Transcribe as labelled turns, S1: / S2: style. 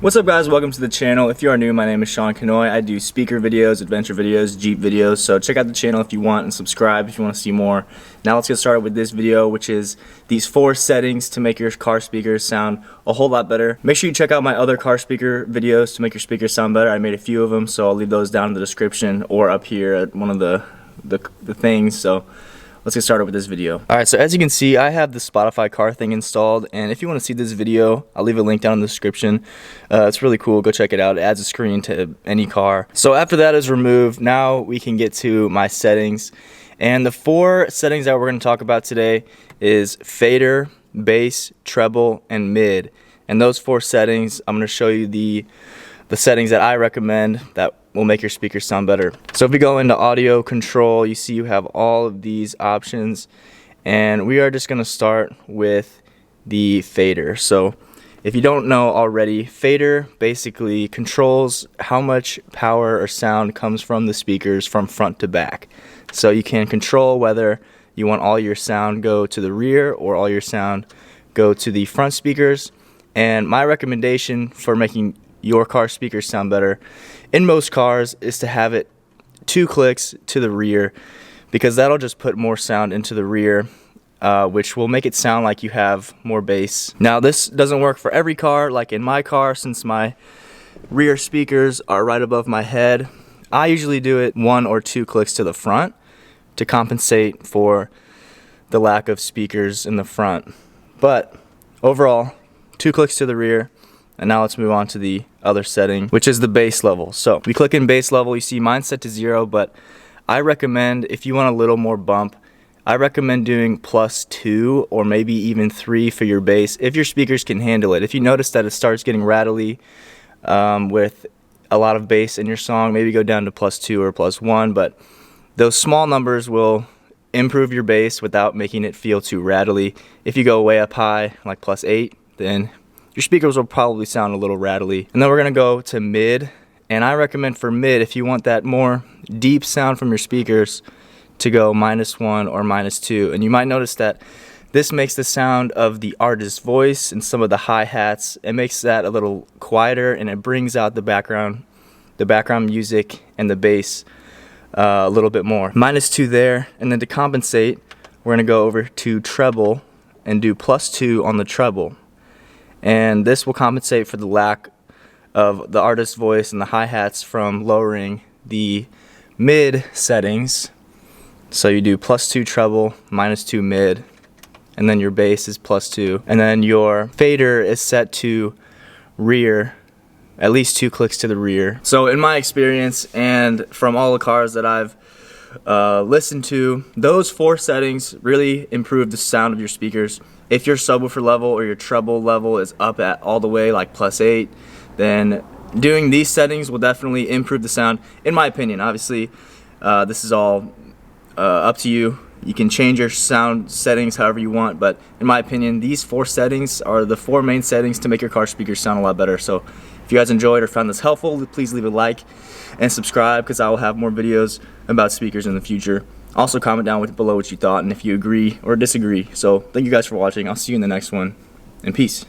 S1: What's up guys, welcome to the channel. If you are new, my name is Sean Kanoy. I do speaker videos, adventure videos, Jeep videos, so check out the channel if you want and subscribe if you want to see more. Now let's get started with this video, which is these 4 settings to make your car speakers sound a whole lot better. Make sure you check out my other car speaker videos to make your speakers sound better. I made a few of them, so I'll leave those down in the description or up here at one of the things. So let's get started with this video. Alright, so as you can see, I have the Spotify car thing installed, and if you want to see this video, I'll leave a link down in the description. It's really cool, go check it out. It adds a screen to any car. So after that is removed, now we can get to my settings. And the 4 settings that we're going to talk about today is fader, bass, treble, and mid. And those 4 settings, I'm going to show you the settings that I recommend that will make your speakers sound better. So if we go into audio control, you see you have all of these options, and we are just going to start with the fader. So if you don't know already, fader basically controls how much power or sound comes from the speakers from front to back. So you can control whether you want all your sound go to the rear or all your sound go to the front speakers. And my recommendation for making your car speakers sound better in most cars is to have it 2 clicks to the rear, because that'll just put more sound into the rear, which will make it sound like you have more bass. Now this doesn't work for every car. Like in my car, since my rear speakers are right above my head, I usually do it 1 or 2 clicks to the front to compensate for the lack of speakers in the front. But overall, 2 clicks to the rear. And now let's move on to the other setting, which is the bass level. So we click in bass level, you see mine's set to 0, but I recommend, if you want a little more bump, I recommend doing +2 or maybe even 3 for your bass if your speakers can handle it. If you notice that it starts getting rattly with a lot of bass in your song, maybe go down to +2 or +1, but those small numbers will improve your bass without making it feel too rattly. If you go way up high, like +8, then your speakers will probably sound a little rattly. And then we're gonna go to mid, and I recommend for mid, if you want that more deep sound from your speakers, to go -1 or -2. And you might notice that this makes the sound of the artist's voice and some of the hi-hats. It makes that a little quieter, and it brings out the background music and the bass a little bit more. -2 there, and then to compensate, we're gonna go over to treble and do +2 on the treble. And this will compensate for the lack of the artist's voice and the hi-hats from lowering the mid settings. So you do +2 treble, -2 mid, and then your bass is +2. And then your fader is set to rear, at least 2 clicks to the rear. So in my experience, and from all the cars that I've listened to, those 4 settings really improve the sound of your speakers. If your subwoofer level or your treble level is up at all the way, like +8, then doing these settings will definitely improve the sound, in my opinion. Obviously, this is all up to you. You can change your sound settings however you want, but in my opinion, these 4 settings are the 4 main settings to make your car speakers sound a lot better. So if you guys enjoyed or found this helpful, please leave a like and subscribe, because I will have more videos about speakers in the future. Also comment down below what you thought and if you agree or disagree. So thank you guys for watching. I'll see you in the next one, and peace.